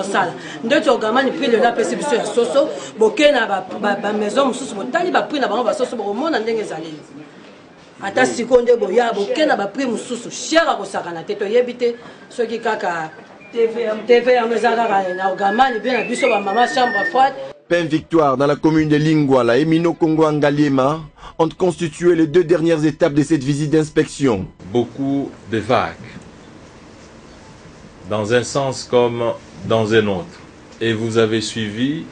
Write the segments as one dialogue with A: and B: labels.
A: sala ndeti ogamani prix de la pesi biso ya soso boke na ba maison mususu botali ba prix na bango ba soso bokomona ndenge ezaleli ata sikoyo nde boya boke na ba prix mususu cher akosakana te toyebi te soki kaka TV eza kaka na ogamani mpe na biso bamama chambre froide.
B: Pain Victoire dans la commune de Lingwala et Mino Congo Ngaliema ont constitué les deux dernières étapes de cette visite d'inspection.
C: Beaucoup de vagues, dans un sens comme dans un autre. Et vous avez suivi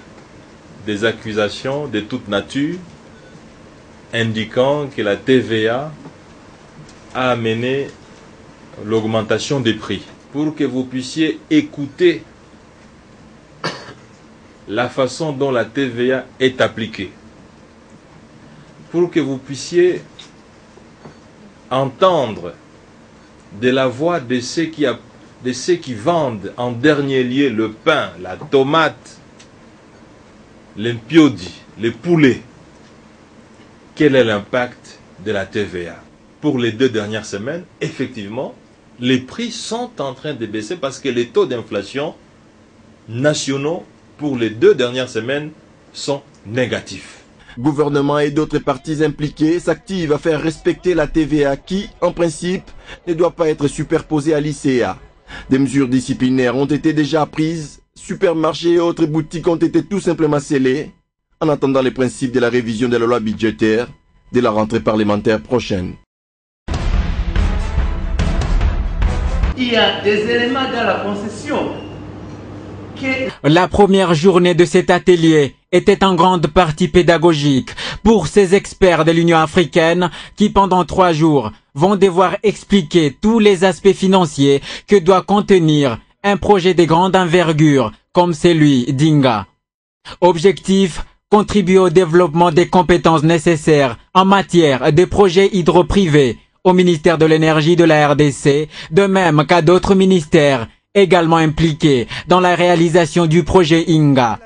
C: des accusations de toute nature indiquant que la TVA a amené l'augmentation des prix. Pour que vous puissiez écouter la façon dont la TVA est appliquée, pour que vous puissiez entendre de la voix de ceux qui vendent en dernier lieu le pain, la tomate, l'impiodi, les poulets, quel est l'impact de la TVA. Pour les 2 dernières semaines, effectivement, les prix sont en train de baisser parce que les taux d'inflation nationaux pour les 2 dernières semaines sont négatifs.
B: Gouvernement et d'autres parties impliquées s'activent à faire respecter la TVA qui, en principe, ne doit pas être superposée à l'ICA. Des mesures disciplinaires ont été déjà prises, supermarchés et autres boutiques ont été tout simplement scellés, en attendant les principes de la révision de la loi budgétaire de la rentrée parlementaire prochaine.
D: Il y a des éléments dans la concession.
E: La première journée de cet atelier était en grande partie pédagogique pour ces experts de l'Union africaine qui pendant 3 jours vont devoir expliquer tous les aspects financiers que doit contenir un projet de grande envergure comme celui d'Inga. Objectif, contribuer au développement des compétences nécessaires en matière de projets hydro-privés au ministère de l'énergie de la RDC, de même qu'à d'autres ministères également impliqués dans la réalisation du projet Inga.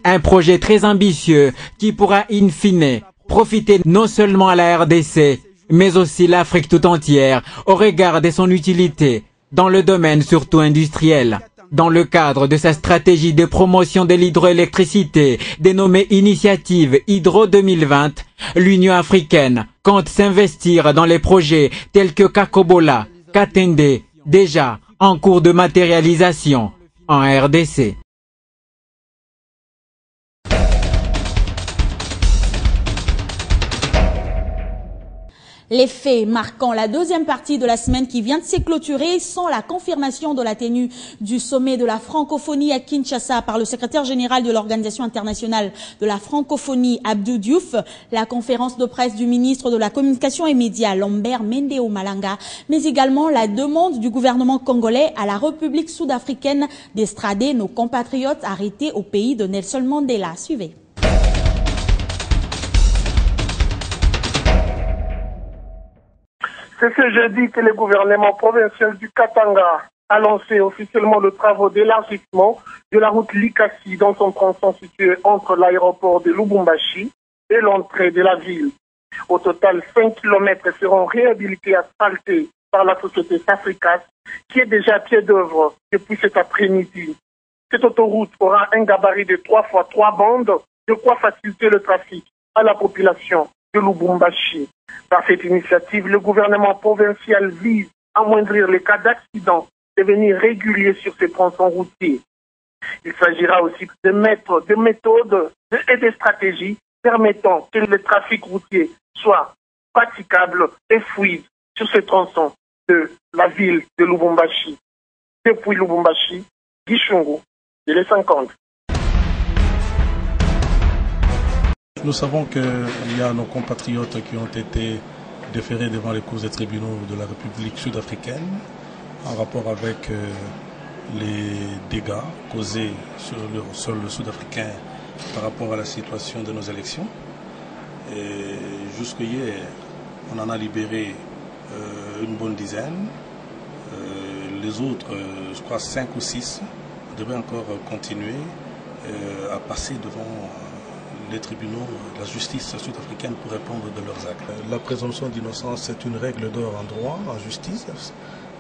E: Un projet très ambitieux qui pourra in fine profiter non seulement à la RDC, mais aussi l'Afrique tout entière au regard de son utilité dans le domaine surtout industriel. Dans le cadre de sa stratégie de promotion de l'hydroélectricité dénommée Initiative Hydro 2020, l'Union africaine compte s'investir dans les projets tels que Kakobola, Katende, déjà en cours de matérialisation en RDC.
F: Les faits marquant la deuxième partie de la semaine qui vient de s'éclôturer sont la confirmation de la tenue du sommet de la francophonie à Kinshasa par le secrétaire général de l'Organisation internationale de la francophonie, Abdou Diouf, la conférence de presse du ministre de la Communication et Médias, Lambert Mendeo Malanga, mais également la demande du gouvernement congolais à la République sud-africaine d'extrader nos compatriotes arrêtés au pays de Nelson Mandela. Suivez.
G: C'est ce jeudi que le gouvernement provincial du Katanga a lancé officiellement le travaux d'élargissement de la route Likasi dans son tronçon situé entre l'aéroport de Lubumbashi et l'entrée de la ville. Au total, 5 km seront réhabilités, asphaltés par la société Safricas qui est déjà à pied d'œuvre depuis cet après-midi. Cette autoroute aura un gabarit de 3 x 3 bandes, de quoi faciliter le trafic à la population de Lubumbashi. Par cette initiative, le gouvernement provincial vise à amoindrir les cas d'accidents devenir réguliers sur ces tronçons routiers. Il s'agira aussi de mettre des méthodes et des stratégies permettant que le trafic routier soit praticable et fluide sur ces tronçons de la ville de Lubumbashi. Depuis Lubumbashi, Guy Chungu, de l'E50.
H: Nous savons qu'il y a nos compatriotes qui ont été déférés devant les cours des tribunaux de la République sud-africaine en rapport avec les dégâts causés sur le sol sud-africain par rapport à la situation de nos élections. Et jusqu'hier, on en a libéré une bonne dizaine. Les autres, je crois 5 ou 6, devaient encore continuer à passer devant les tribunaux, la justice sud-africaine pour répondre de leurs actes. La présomption d'innocence, c'est une règle d'or en droit, en justice.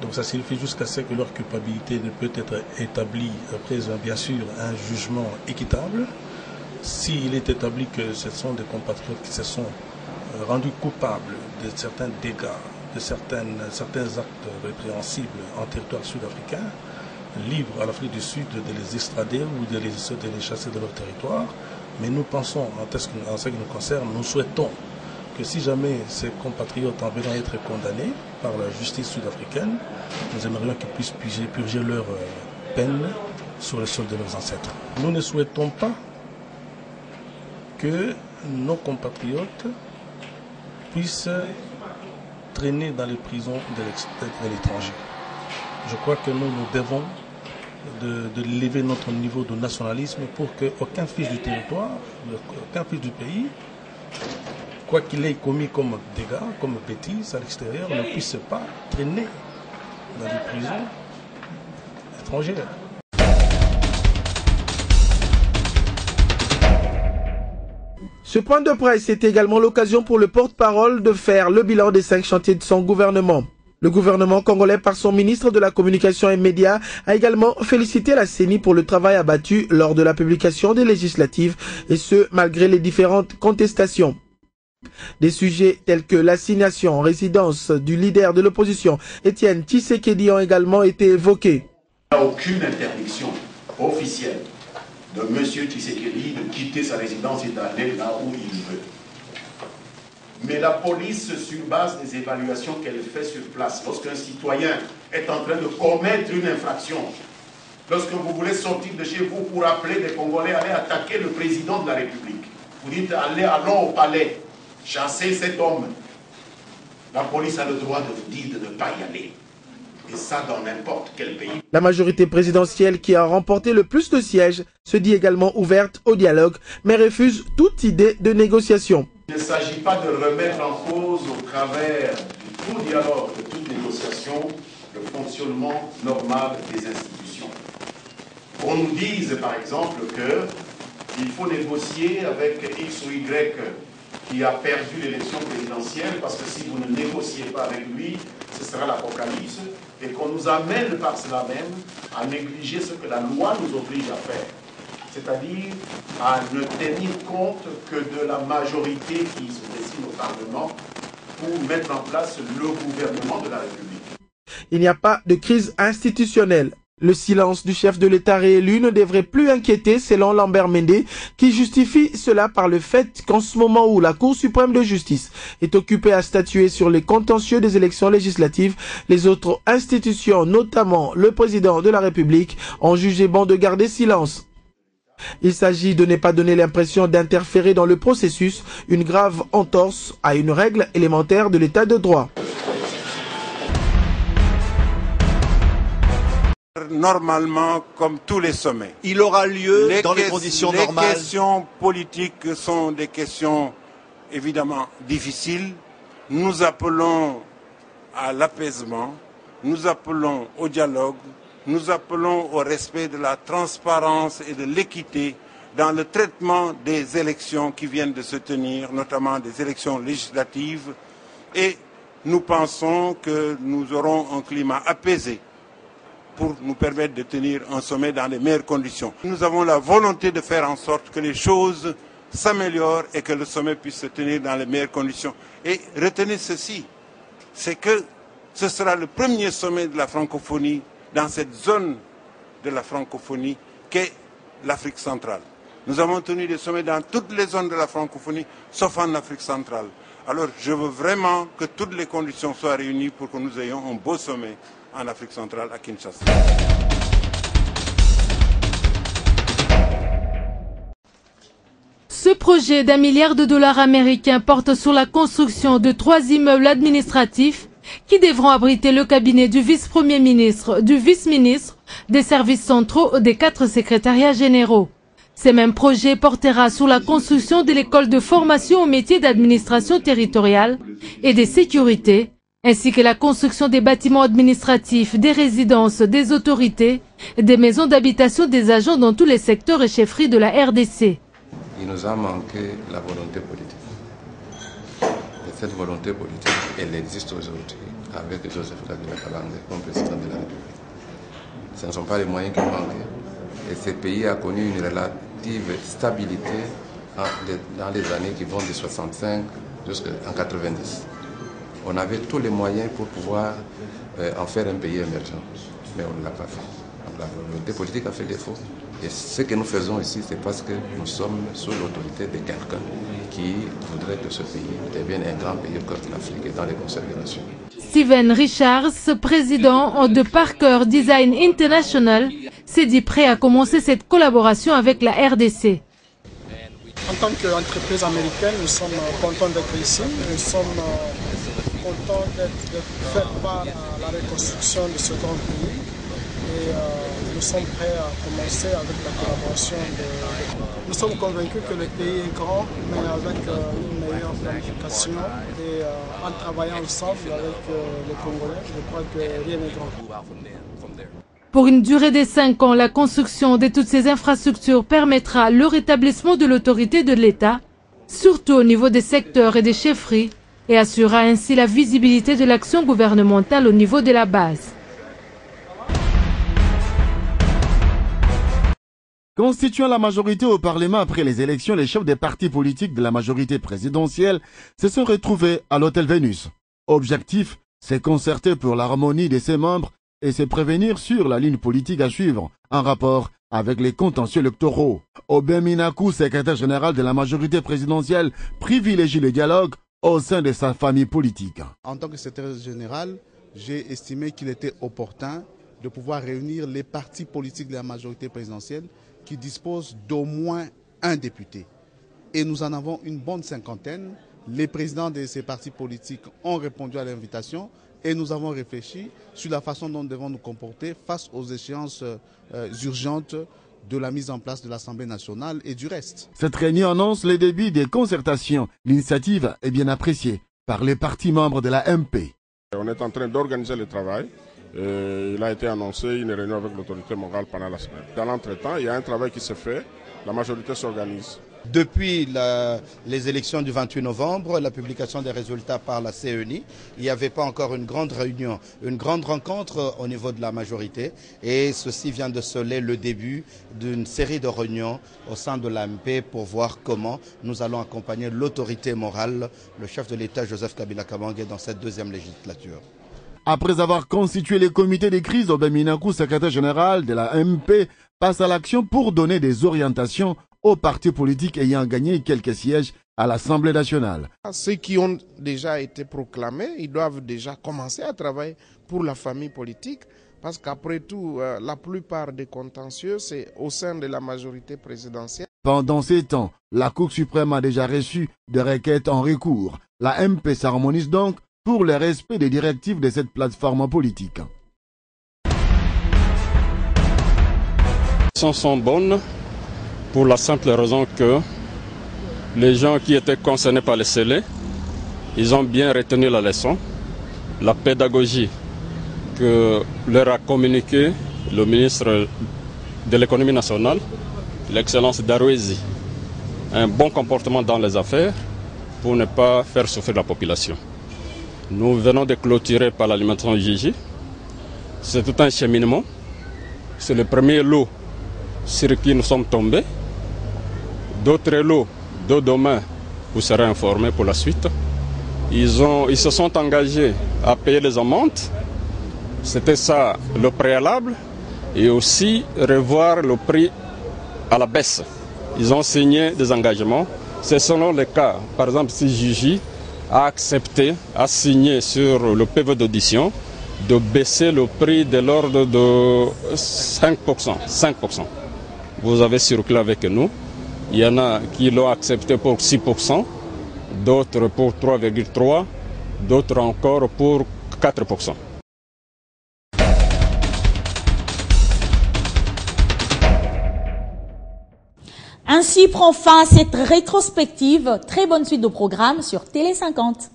H: Donc ça signifie jusqu'à ce que leur culpabilité ne peut être établie après bien sûr un jugement équitable. S'il est établi que ce sont des compatriotes qui se sont rendus coupables de certains dégâts, de certains actes répréhensibles en territoire sud-africain, libre à l'Afrique du Sud de les extrader ou de les chasser de leur territoire. Mais nous pensons, en ce qui nous concerne, nous souhaitons que si jamais ces compatriotes en venant être condamnés par la justice sud-africaine, nous aimerions qu'ils puissent purger leur peine sur le sol de leurs ancêtres. Nous ne souhaitons pas que nos compatriotes puissent traîner dans les prisons de l'étranger. Je crois que nous devons d'élever notre niveau de nationalisme pour qu'aucun fils du territoire, aucun fils du pays, quoi qu'il ait commis comme dégâts, comme bêtises à l'extérieur, ne puisse pas traîner dans les prisons étrangères.
B: Ce point de presse est également l'occasion pour le porte-parole de faire le bilan des 5 chantiers de son gouvernement. Le gouvernement congolais, par son ministre de la Communication et Médias, a également félicité la CENI pour le travail abattu lors de la publication des législatives, et ce, malgré les différentes contestations. Des sujets tels que l'assignation en résidence du leader de l'opposition, Étienne Tshisekedi, ont également été évoqués.
I: Il n'y a aucune interdiction officielle de M. Tshisekedi de quitter sa résidence et d'aller là où il veut. Mais la police, sur base des évaluations qu'elle fait sur place, lorsqu'un citoyen est en train de commettre une infraction, lorsque vous voulez sortir de chez vous pour appeler des Congolais à aller attaquer le président de la République, vous dites allons au palais, chassez cet homme. La police a le droit de vous dire de ne pas y aller. Et ça dans n'importe quel pays.
B: La majorité présidentielle qui a remporté le plus de sièges se dit également ouverte au dialogue, mais refuse toute idée de négociation.
I: Il ne s'agit pas de remettre en cause au travers de tout dialogue, de toute négociation, le fonctionnement normal des institutions. On nous dise par exemple qu'il faut négocier avec X ou Y qui a perdu l'élection présidentielle parce que si vous ne négociez pas avec lui, ce sera l'apocalypse, et qu'on nous amène par cela même à négliger ce que la loi nous oblige à faire, c'est-à-dire à ne tenir compte que de la majorité qui se dessine au Parlement pour mettre en place le gouvernement de la République.
B: Il n'y a pas de crise institutionnelle. Le silence du chef de l'État réélu ne devrait plus inquiéter, selon Lambert Mende, qui justifie cela par le fait qu'en ce moment où la Cour suprême de justice est occupée à statuer sur les contentieux des élections législatives, les autres institutions, notamment le président de la République, ont jugé bon de garder silence. Il s'agit de ne pas donner l'impression d'interférer dans le processus, une grave entorse à une règle élémentaire de l'état de droit.
J: Normalement, comme tous les sommets.
K: Il aura lieu dans les conditions normales.
J: Les questions politiques sont des questions évidemment difficiles. Nous appelons à l'apaisement, nous appelons au dialogue, nous appelons au respect de la transparence et de l'équité dans le traitement des élections qui viennent de se tenir, notamment des élections législatives. Et nous pensons que nous aurons un climat apaisé pour nous permettre de tenir un sommet dans les meilleures conditions. Nous avons la volonté de faire en sorte que les choses s'améliorent et que le sommet puisse se tenir dans les meilleures conditions. Et retenez ceci, c'est que ce sera le premier sommet de la francophonie dans cette zone de la francophonie qu'est l'Afrique centrale. Nous avons tenu des sommets dans toutes les zones de la francophonie, sauf en Afrique centrale. Alors je veux vraiment que toutes les conditions soient réunies pour que nous ayons un beau sommet en Afrique centrale, à Kinshasa.
L: Ce projet d'1 milliard de dollars américains porte sur la construction de 3 immeubles administratifs qui devront abriter le cabinet du vice-premier ministre, du vice-ministre, des services centraux des 4 secrétariats généraux. Ce même projet portera sur la construction de l'école de formation au métier d'administration territoriale et de sécurité, ainsi que la construction des bâtiments administratifs, des résidences, des autorités, des maisons d'habitation des agents dans tous les secteurs et chefferies de la RDC.
M: Il nous a manqué la volonté politique de cette volonté politique, elle existe aujourd'hui avec Joseph Kabila Kabange comme président de la République. Ce ne sont pas les moyens qui manquent. Et ce pays a connu une relative stabilité dans les années qui vont de 65 jusqu'en 90. On avait tous les moyens pour pouvoir en faire un pays émergent, mais on ne l'a pas fait. La volonté politique a fait défaut. Et ce que nous faisons ici, c'est parce que nous sommes sous l'autorité de quelqu'un qui voudrait que ce pays devienne un grand pays au cœur de l'Afrique et dans les concerts des nations.
L: Steven Richards, président de Parker Design International, s'est dit prêt à commencer cette collaboration avec la RDC.
N: En tant qu'entreprise américaine, nous sommes contents d'être ici. Nous sommes contents de faire part à la reconstruction de ce grand pays. Et nous sommes prêts à commencer avec la collaboration. Nous sommes convaincus que le pays est grand, mais avec une meilleure planification et en travaillant ensemble avec les Congolais, je crois que rien n'est grand.
L: Pour une durée de 5 ans, la construction de toutes ces infrastructures permettra le rétablissement de l'autorité de l'État, surtout au niveau des secteurs et des chefferies, et assurera ainsi la visibilité de l'action gouvernementale au niveau de la base.
B: Constituant la majorité au Parlement après les élections, les chefs des partis politiques de la majorité présidentielle se sont retrouvés à l'hôtel Vénus. Objectif, c'est concerter pour l'harmonie de ses membres et se prévenir sur la ligne politique à suivre en rapport avec les contentieux électoraux. Aubin Minakou, secrétaire général de la majorité présidentielle, privilégie le dialogue au sein de sa famille politique.
O: En tant que secrétaire général, j'ai estimé qu'il était opportun de pouvoir réunir les partis politiques de la majorité présidentielle qui disposent d'au moins un député. Et nous en avons une bonne cinquantaine. Les présidents de ces partis politiques ont répondu à l'invitation et nous avons réfléchi sur la façon dont nous devons nous comporter face aux échéances urgentes de la mise en place de l'Assemblée nationale et du reste.
B: Cette réunion annonce le début des concertations. L'initiative est bien appréciée par les partis membres de la MP.
P: On est en train d'organiser le travail. Il a été annoncé une réunion avec l'autorité morale pendant la semaine. Dans l'entretemps, il y a un travail qui se fait. La majorité s'organise.
Q: Depuis les élections du 28 novembre, la publication des résultats par la CENI, il n'y avait pas encore une grande réunion, une grande rencontre au niveau de la majorité. Et ceci vient de sceller le début d'une série de réunions au sein de l'AMP pour voir comment nous allons accompagner l'autorité morale, le chef de l'État Joseph Kabila Kabange dans cette deuxième législature.
B: Après avoir constitué les comités de crise, Aubin Minakou, secrétaire général de la MP, passe à l'action pour donner des orientations aux partis politiques ayant gagné quelques sièges à l'Assemblée nationale.
R: Ceux qui ont déjà été proclamés, ils doivent déjà commencer à travailler pour la famille politique, parce qu'après tout, la plupart des contentieux, c'est au sein de la majorité présidentielle.
B: Pendant ces temps, la Cour suprême a déjà reçu des requêtes en recours. La MP s'harmonise donc pour le respect des directives de cette plateforme politique.
S: Les leçons sont bonnes pour la simple raison que les gens qui étaient concernés par les scellés, ils ont bien retenu la leçon, la pédagogie que leur a communiqué le ministre de l'économie nationale, l'excellence Darouézi. Un bon comportement dans les affaires pour ne pas faire souffrir la population. Nous venons de clôturer par l'alimentation Gigi. C'est tout un cheminement. C'est le premier lot sur qui nous sommes tombés. D'autres lots de demain, vous serez informés pour la suite. Ils se sont engagés à payer les amendes. C'était ça le préalable. Et aussi revoir le prix à la baisse. Ils ont signé des engagements. C'est selon les cas. Par exemple, si Gigi a accepté, a signé sur le PV d'audition de baisser le prix de l'ordre de 5%. Vous avez circulé avec nous. Il y en a qui l'ont accepté pour 6%, d'autres pour 3,3%, d'autres encore pour 4%.
F: Ainsi prend fin cette rétrospective. Très bonne suite de programme sur Télé 50.